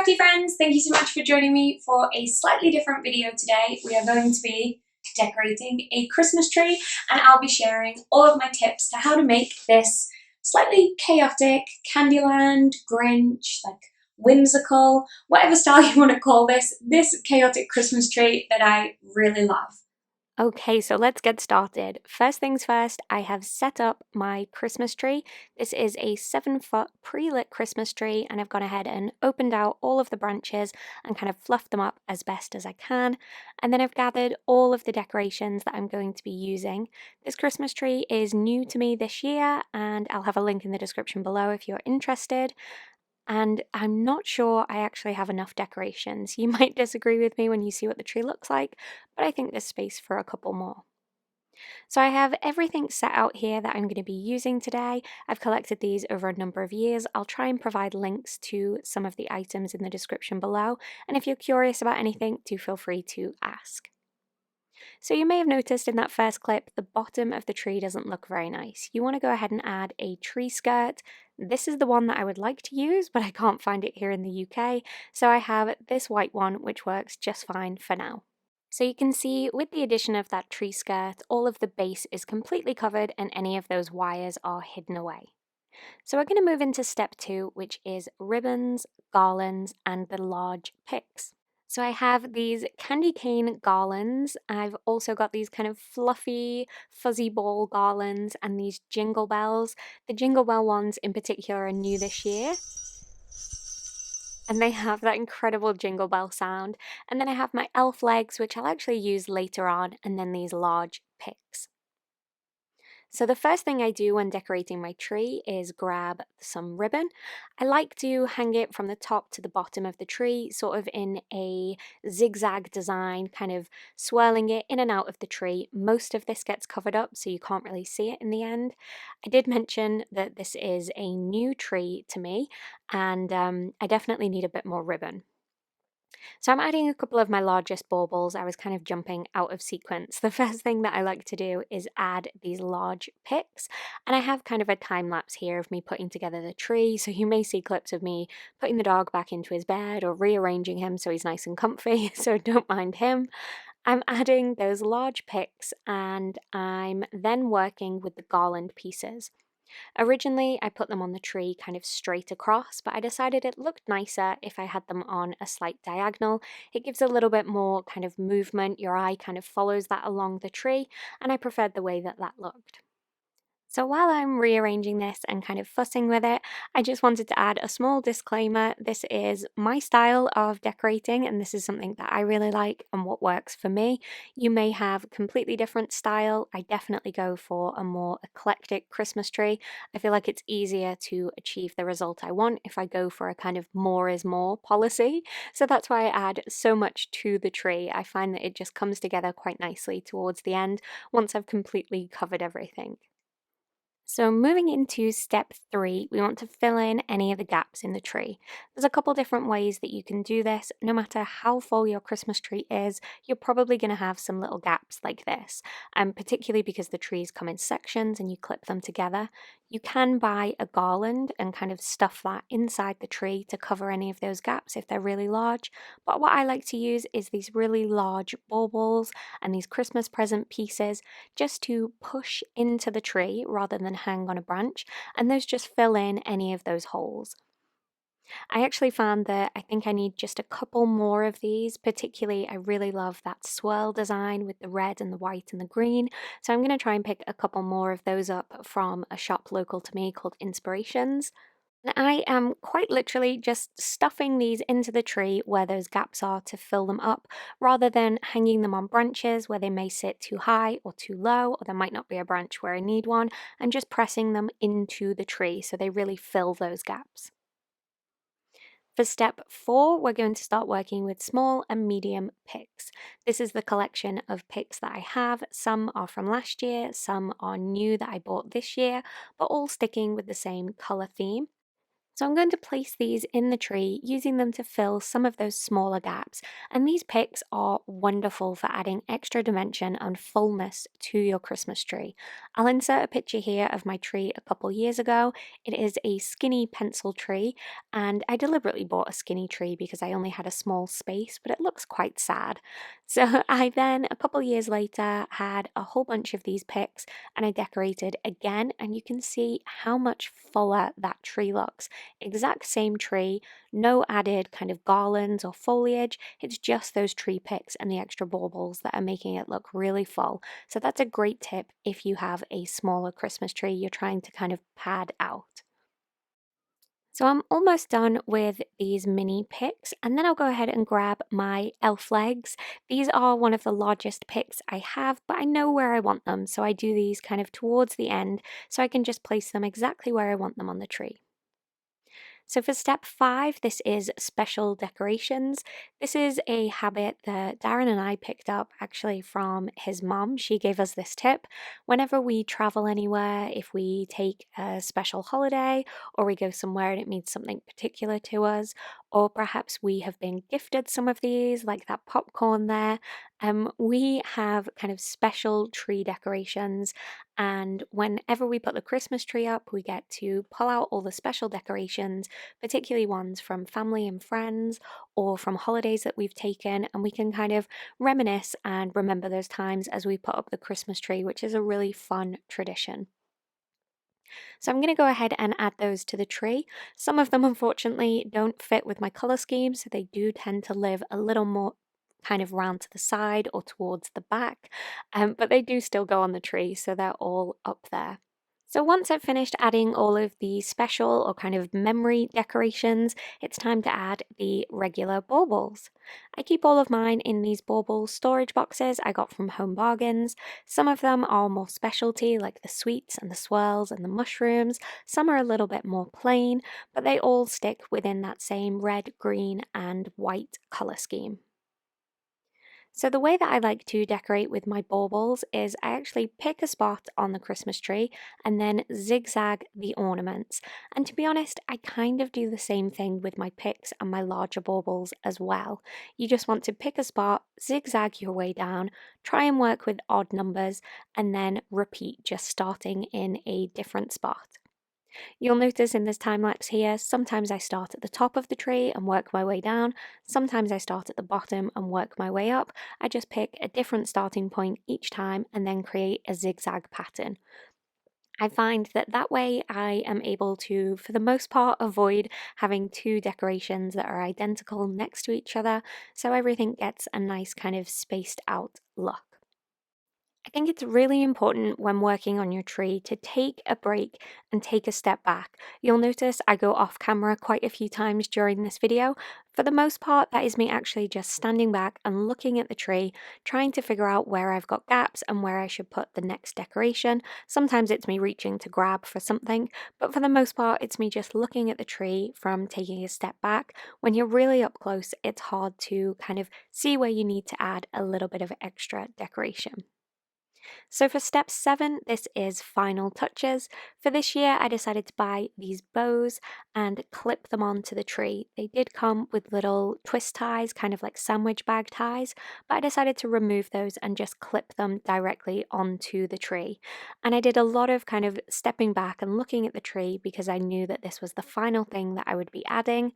crafty friends, thank you so much for joining me for a slightly different video today. We are going to be decorating a Christmas tree and I'll be sharing all of my tips to how to make this slightly chaotic Candyland, Grinch, like whimsical, whatever style you want to call this chaotic Christmas tree that I really love. Okay, so let's get started. First things first, I have set up my Christmas tree. This is a 7-foot pre-lit Christmas tree, and I've gone ahead and opened out all of the branches and kind of fluffed them up as best as I can. And then I've gathered all of the decorations that I'm going to be using. This Christmas tree is new to me this year, and I'll have a link in the description below if you're interested. And I'm not sure I actually have enough decorations. You might disagree with me when you see what the tree looks like, but I think there's space for a couple more. So I have everything set out here that I'm going to be using today. I've collected these over a number of years. I'll try and provide links to some of the items in the description below, and if you're curious about anything, do feel free to ask. So you may have noticed in that first clip, the bottom of the tree doesn't look very nice. You want to go ahead and add a tree skirt. This is the one that I would like to use, but I can't find it here in the UK, so I have this white one, which works just fine for now. So you can see with the addition of that tree skirt, all of the base is completely covered and any of those wires are hidden away. So we're going to move into step 2, which is ribbons, garlands, and the large picks. So I have these candy cane garlands. I've also got these kind of fluffy, fuzzy ball garlands and these jingle bells. The jingle bell ones in particular are new this year. And they have that incredible jingle bell sound. And then I have my elf legs, which I'll actually use later on, and then these large picks. So the first thing I do when decorating my tree is grab some ribbon. I like to hang it from the top to the bottom of the tree, sort of in a zigzag design, kind of swirling it in and out of the tree. Most of this gets covered up, so you can't really see it in the end. I did mention that this is a new tree to me, and I definitely need a bit more ribbon. So I'm adding a couple of my largest baubles. I was kind of jumping out of sequence. The first thing that I like to do is add these large picks, and I have kind of a time lapse here of me putting together the tree, so you may see clips of me putting the dog back into his bed or rearranging him so he's nice and comfy, so don't mind him. I'm adding those large picks and I'm then working with the garland pieces. Originally, I put them on the tree kind of straight across, but I decided it looked nicer if I had them on a slight diagonal. It gives a little bit more kind of movement, your eye kind of follows that along the tree, and I preferred the way that that looked. So while I'm rearranging this and kind of fussing with it, I just wanted to add a small disclaimer. This is my style of decorating and this is something that I really like and what works for me. You may have a completely different style. I definitely go for a more eclectic Christmas tree. I feel like it's easier to achieve the result I want if I go for a kind of more is more policy. So that's why I add so much to the tree. I find that it just comes together quite nicely towards the end once I've completely covered everything. So moving into step 3, we want to fill in any of the gaps in the tree. There's a couple different ways that you can do this. No matter how full your Christmas tree is, you're probably going to have some little gaps like this, particularly because the trees come in sections and you clip them together. You can buy a garland and kind of stuff that inside the tree to cover any of those gaps if they're really large. But what I like to use is these really large baubles and these Christmas present pieces just to push into the tree rather than hang on a branch, and those just fill in any of those holes. I actually found that I think I need just a couple more of these. Particularly, I really love that swirl design with the red and the white and the green, so I'm going to try and pick a couple more of those up from a shop local to me called Inspirations. And I am quite literally just stuffing these into the tree where those gaps are to fill them up, rather than hanging them on branches where they may sit too high or too low, or there might not be a branch where I need one, and just pressing them into the tree so they really fill those gaps. For step 4, we're going to start working with small and medium picks. This is the collection of picks that I have. Some are from last year, some are new that I bought this year, but all sticking with the same colour theme. So I'm going to place these in the tree, using them to fill some of those smaller gaps. And these picks are wonderful for adding extra dimension and fullness to your Christmas tree. I'll insert a picture here of my tree a couple years ago. It is a skinny pencil tree, and I deliberately bought a skinny tree because I only had a small space, but it looks quite sad. So I then, a couple years later, had a whole bunch of these picks and I decorated again, and you can see how much fuller that tree looks. Exact same tree, no added kind of garlands or foliage. It's just those tree picks and the extra baubles that are making it look really full. So that's a great tip if you have a smaller Christmas tree you're trying to kind of pad out. So I'm almost done with these mini picks, and then I'll go ahead and grab my elf legs. These are one of the largest picks I have, but I know where I want them, so I do these kind of towards the end so I can just place them exactly where I want them on the tree. So for step 5, this is special decorations. This is a habit that Darren and I picked up actually from his mom. She gave us this tip. Whenever we travel anywhere, if we take a special holiday or we go somewhere and it means something particular to us, or perhaps we have been gifted some of these, like that popcorn there, we have kind of special tree decorations. And whenever we put the Christmas tree up, we get to pull out all the special decorations, particularly ones from family and friends or from holidays that we've taken, and we can kind of reminisce and remember those times as we put up the Christmas tree, which is a really fun tradition. So I'm going to go ahead and add those to the tree. Some of them unfortunately don't fit with my color scheme, so they do tend to live a little more kind of round to the side or towards the back, but they do still go on the tree, so they're all up there. So once I've finished adding all of the special or kind of memory decorations, it's time to add the regular baubles. I keep all of mine in these bauble storage boxes I got from Home Bargains. Some of them are more specialty, like the sweets and the swirls and the mushrooms. Some are a little bit more plain, but they all stick within that same red, green, and white color scheme. So the way that I like to decorate with my baubles is I actually pick a spot on the Christmas tree and then zigzag the ornaments. And to be honest, I kind of do the same thing with my picks and my larger baubles as well. You just want to pick a spot, zigzag your way down, try and work with odd numbers, and then repeat, just starting in a different spot. You'll notice in this time lapse here, sometimes I start at the top of the tree and work my way down, sometimes I start at the bottom and work my way up. I just pick a different starting point each time and then create a zigzag pattern. I find that that way I am able to, for the most part, avoid having two decorations that are identical next to each other, so everything gets a nice kind of spaced out look. I think it's really important when working on your tree to take a break and take a step back. You'll notice I go off camera quite a few times during this video. For the most part, that is me actually just standing back and looking at the tree, trying to figure out where I've got gaps and where I should put the next decoration. Sometimes it's me reaching to grab for something, but for the most part, it's me just looking at the tree from taking a step back. When you're really up close, it's hard to kind of see where you need to add a little bit of extra decoration. So for step 7, this is final touches. For this year, I decided to buy these bows and clip them onto the tree. They did come with little twist ties, kind of like sandwich bag ties, but I decided to remove those and just clip them directly onto the tree. And I did a lot of kind of stepping back and looking at the tree because I knew that this was the final thing that I would be adding.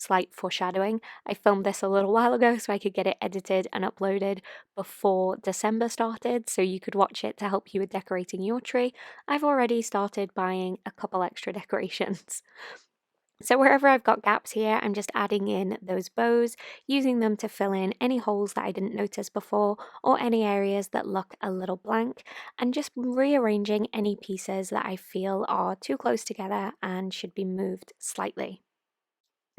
Slight foreshadowing. I filmed this a little while ago so I could get it edited and uploaded before December started, so you could watch it to help you with decorating your tree. I've already started buying a couple extra decorations. So wherever I've got gaps here, I'm just adding in those bows, using them to fill in any holes that I didn't notice before or any areas that look a little blank, and just rearranging any pieces that I feel are too close together and should be moved slightly.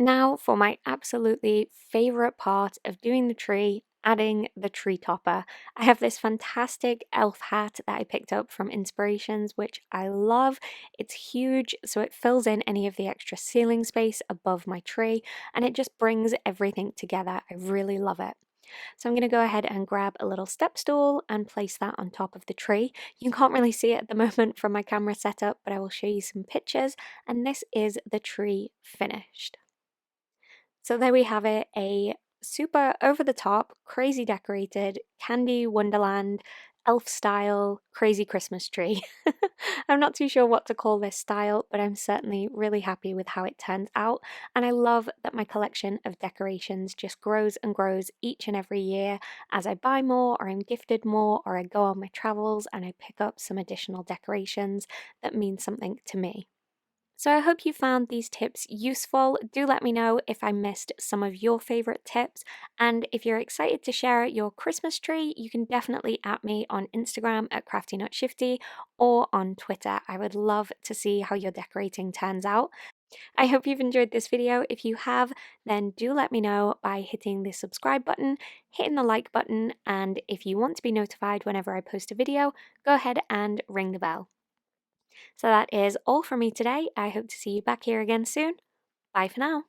Now for my absolutely favorite part of doing the tree, adding the tree topper. I have this fantastic elf hat that I picked up from Inspirations, which I love. It's huge, so it fills in any of the extra ceiling space above my tree, and it just brings everything together. I really love it. So I'm going to go ahead and grab a little step stool and place that on top of the tree. You can't really see it at the moment from my camera setup, but I will show you some pictures, and this is the tree finished. So there we have it, a super over the top, crazy decorated, candy wonderland, elf style, crazy Christmas tree. I'm not too sure what to call this style, but I'm certainly really happy with how it turns out. And I love that my collection of decorations just grows and grows each and every year as I buy more, or I'm gifted more, or I go on my travels and I pick up some additional decorations that mean something to me. So I hope you found these tips useful. Do let me know if I missed some of your favorite tips. And if you're excited to share your Christmas tree, you can definitely at me on Instagram at CraftyNotShifty or on Twitter. I would love to see how your decorating turns out. I hope you've enjoyed this video. If you have, then do let me know by hitting the subscribe button, hitting the like button, and if you want to be notified whenever I post a video, go ahead and ring the bell. So that is all from me today. I hope to see you back here again soon. Bye for now.